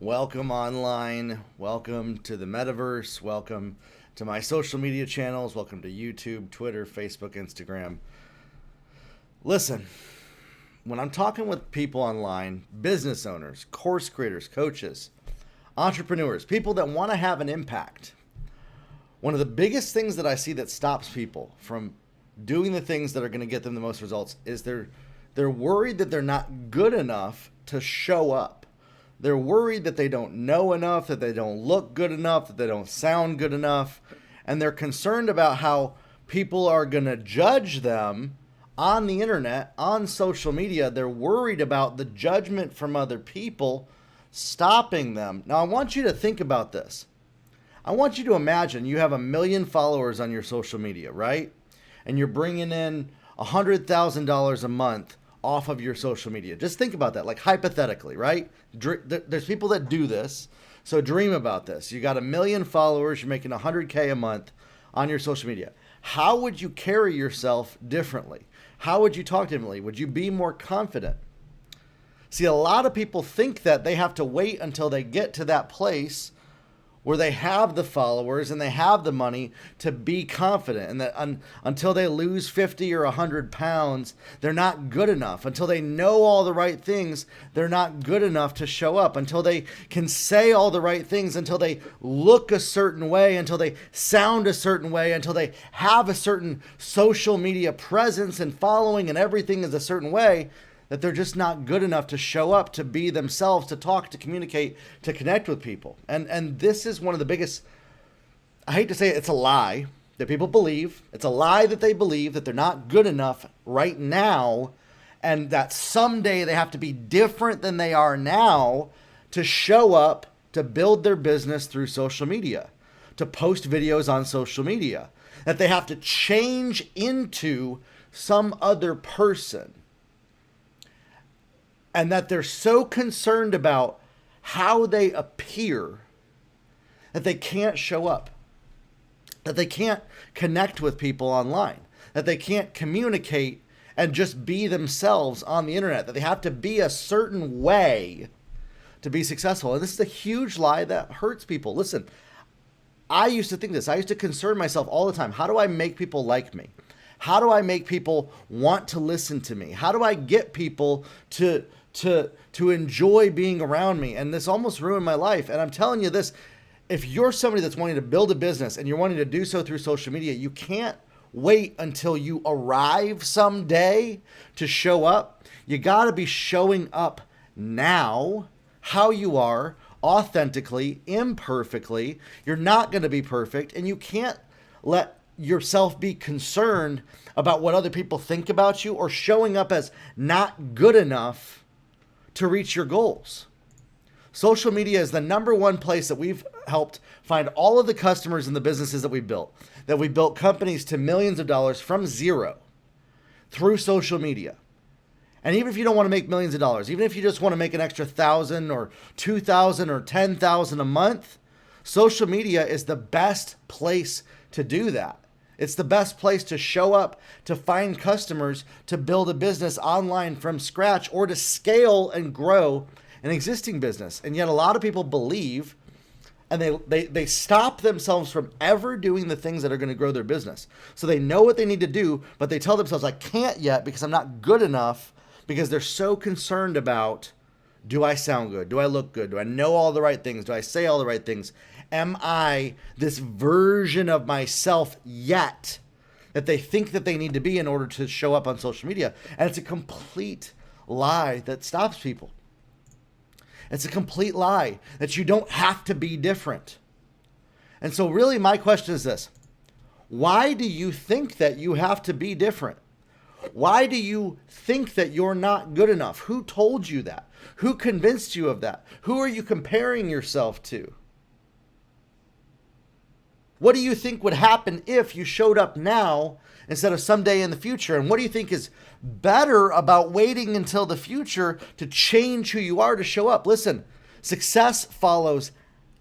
Welcome online. Welcome to the metaverse. Welcome to my social media channels. Welcome to YouTube, Twitter, Facebook, Instagram. Listen, when I'm talking with people online, business owners, course creators, coaches, entrepreneurs, people that want to have an impact, one of the biggest things that I see that stops people from doing the things that are going to get them the most results is they're worried that they're not good enough to show up. They're worried that they don't know enough, that they don't look good enough, that they don't sound good enough. And they're concerned about how people are going to judge them on the internet, on social media. They're worried about the judgment from other people stopping them. Now, I want you to think about this. I want you to imagine you have 1 million followers on your social media, right? And you're bringing in $100,000 a month off of your social media. Just think about that, like hypothetically, right? There's people that do this, so dream about this. You got 1 million followers, you're making $100K a month on your social media. How would you carry yourself differently? How would you talk differently? Would you be more confident? See, a lot of people think that they have to wait until they get to that place where they have the followers and they have the money to be confident, and that until they lose 50 or 100 pounds, they're not good enough. Until they know all the right things, they're not good enough to show up. Until they can say all the right things, until they look a certain way, until they sound a certain way, until they have a certain social media presence and following and everything is a certain way, that they're just not good enough to show up, to be themselves, to talk, to communicate, to connect with people. And this is one of the biggest, I hate to say it, it's a lie that people believe. It's a lie that they believe that they're not good enough right now, and that someday they have to be different than they are now to show up, to build their business through social media, to post videos on social media, that they have to change into some other person. And that they're so concerned about how they appear that they can't show up, that they can't connect with people online, that they can't communicate and just be themselves on the internet, that they have to be a certain way to be successful. And this is a huge lie that hurts people. Listen, I used to think this. I used to concern myself all the time. How do I make people like me? How do I make people want to listen to me? How do I get people to enjoy being around me? And this almost ruined my life. And I'm telling you this, if you're somebody that's wanting to build a business and you're wanting to do so through social media, you can't wait until you arrive someday to show up. You got to be showing up now, how you are, authentically, imperfectly. You're not going to be perfect, and you can't let yourself be concerned about what other people think about you or showing up as not good enough to reach your goals. Social media is the number one place that we've helped find all of the customers and the businesses that we built. That we built companies to millions of dollars from zero through social media. And even if you don't want to make millions of dollars, even if you just want to make an extra 1,000 or 2,000 or 10,000 a month, social media is the best place to do that. It's the best place to show up, to find customers, to build a business online from scratch, or to scale and grow an existing business. And yet a lot of people believe, and they stop themselves from ever doing the things that are going to grow their business. So they know what they need to do, but they tell themselves, I can't yet because I'm not good enough, because they're so concerned about, do I sound good? Do I look good? Do I know all the right things? Do I say all the right things? Am I this version of myself yet that they think that they need to be in order to show up on social media? And it's a complete lie that stops people. It's a complete lie that you don't have to be different. And so really my question is this: why do you think that you have to be different? Why do you think that you're not good enough? Who told you that? Who convinced you of that? Who are you comparing yourself to? What do you think would happen if you showed up now instead of someday in the future? And what do you think is better about waiting until the future to change who you are to show up? Listen, success follows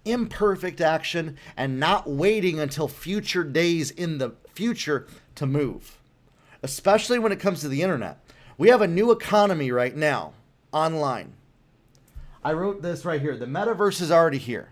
imperfect action and not waiting until future days in the future to move, especially when it comes to the internet. We have a new economy right now online. I wrote this right here. The metaverse is already here.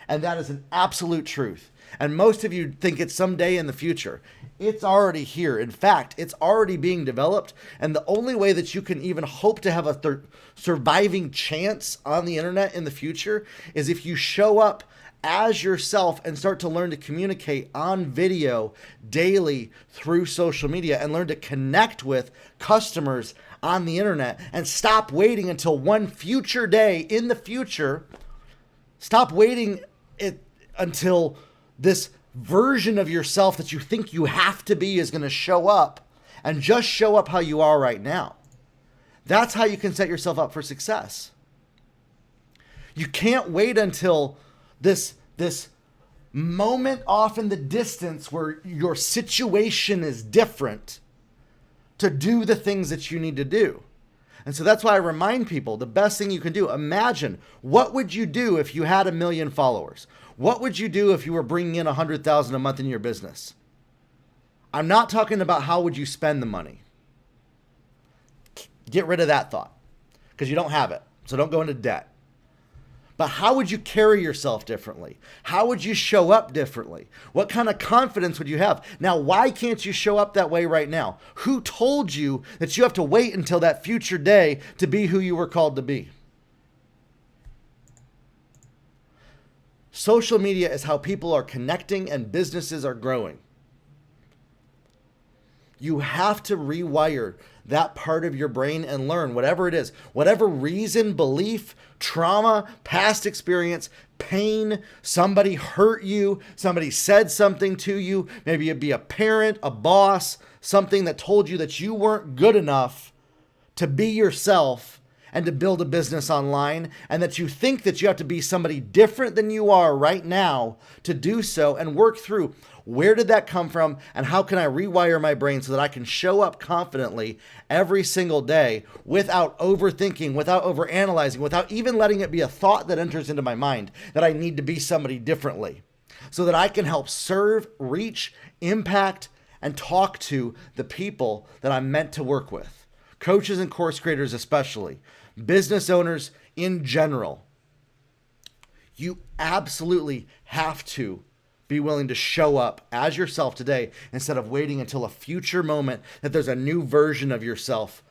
And that is an absolute truth. And most of you think it's someday in the future. It's already here. In fact, it's already being developed. And the only way that you can even hope to have a surviving chance on the internet in the future is if you show up as yourself and start to learn to communicate on video daily through social media and learn to connect with customers on the internet and stop waiting until one future day in the future. Stop waiting until this version of yourself that you think you have to be is going to show up, and just show up how you are right now. That's how you can set yourself up for success. You can't wait until this moment off in the distance where your situation is different to do the things that you need to do. And so that's why I remind people, the best thing you can do, imagine, what would you do if you had 1 million followers? What would you do if you were bringing in 100,000 a month in your business? I'm not talking about how would you spend the money. Get rid of that thought, because you don't have it. So don't go into debt. But how would you carry yourself differently? How would you show up differently? What kind of confidence would you have? Now, why can't you show up that way right now? Who told you that you have to wait until that future day to be who you were called to be? Social media is how people are connecting and businesses are growing. You have to rewire that part of your brain and learn whatever it is, whatever reason, belief, trauma, past experience, pain, somebody hurt you, somebody said something to you, maybe it'd be a parent, a boss, something that told you that you weren't good enough to be yourself and to build a business online, and that you think that you have to be somebody different than you are right now to do so, and work through where did that come from and how can I rewire my brain so that I can show up confidently every single day without overthinking, without overanalyzing, without even letting it be a thought that enters into my mind that I need to be somebody differently, so that I can help serve, reach, impact, and talk to the people that I'm meant to work with. Coaches and course creators especially, business owners in general. You absolutely have to be willing to show up as yourself today instead of waiting until a future moment that there's a new version of yourself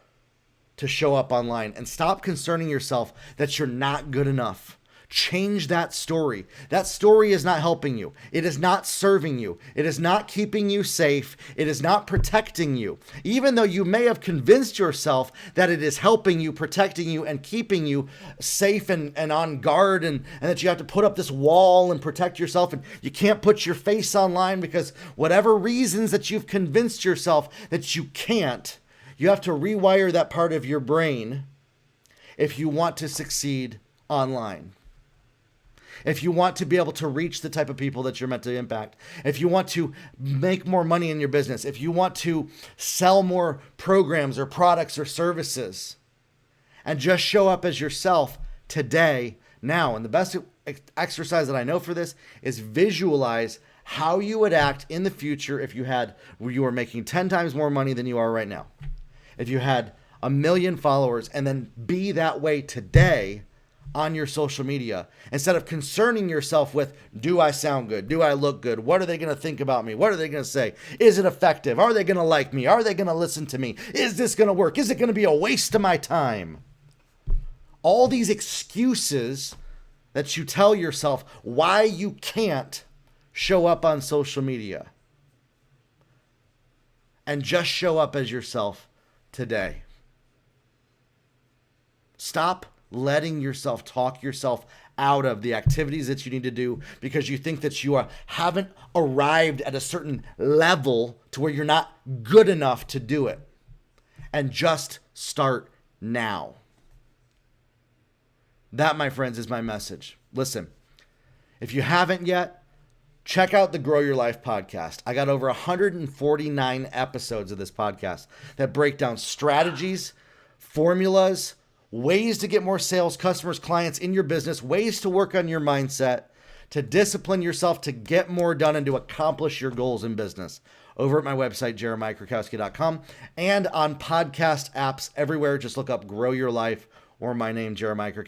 to show up online. And stop concerning yourself that you're not good enough. Change that story. That story is not helping you. It is not serving you. It is not keeping you safe. It is not protecting you. Even though you may have convinced yourself that it is helping you, protecting you, and keeping you safe and on guard, and that you have to put up this wall and protect yourself, and you can't put your face online because whatever reasons that you've convinced yourself that you can't, you have to rewire that part of your brain if you want to succeed online. If you want to be able to reach the type of people that you're meant to impact, if you want to make more money in your business, if you want to sell more programs or products or services, and just show up as yourself today, now. And the best exercise that I know for this is visualize how you would act in the future if you were making 10 times more money than you are right now. If you had 1 million followers, and then be that way today on your social media, instead of concerning yourself with, do I sound good? Do I look good? What are they going to think about me? What are they going to say? Is it effective? Are they going to like me? Are they going to listen to me? Is this going to work? Is it going to be a waste of my time? All these excuses that you tell yourself why you can't show up on social media. And just show up as yourself today. Stop letting yourself talk yourself out of the activities that you need to do because you think that you haven't arrived at a certain level to where you're not good enough to do it. And just start now. That, my friends, is my message. Listen, if you haven't yet, check out the Grow Your Life podcast. I got over 149 episodes of this podcast that break down strategies, formulas, ways to get more sales, customers, clients in your business, ways to work on your mindset, to discipline yourself, to get more done, and to accomplish your goals in business. Over at my website, jeremiahkrakowski.com, and on podcast apps everywhere. Just look up Grow Your Life or my name, Jeremiah Krakowski.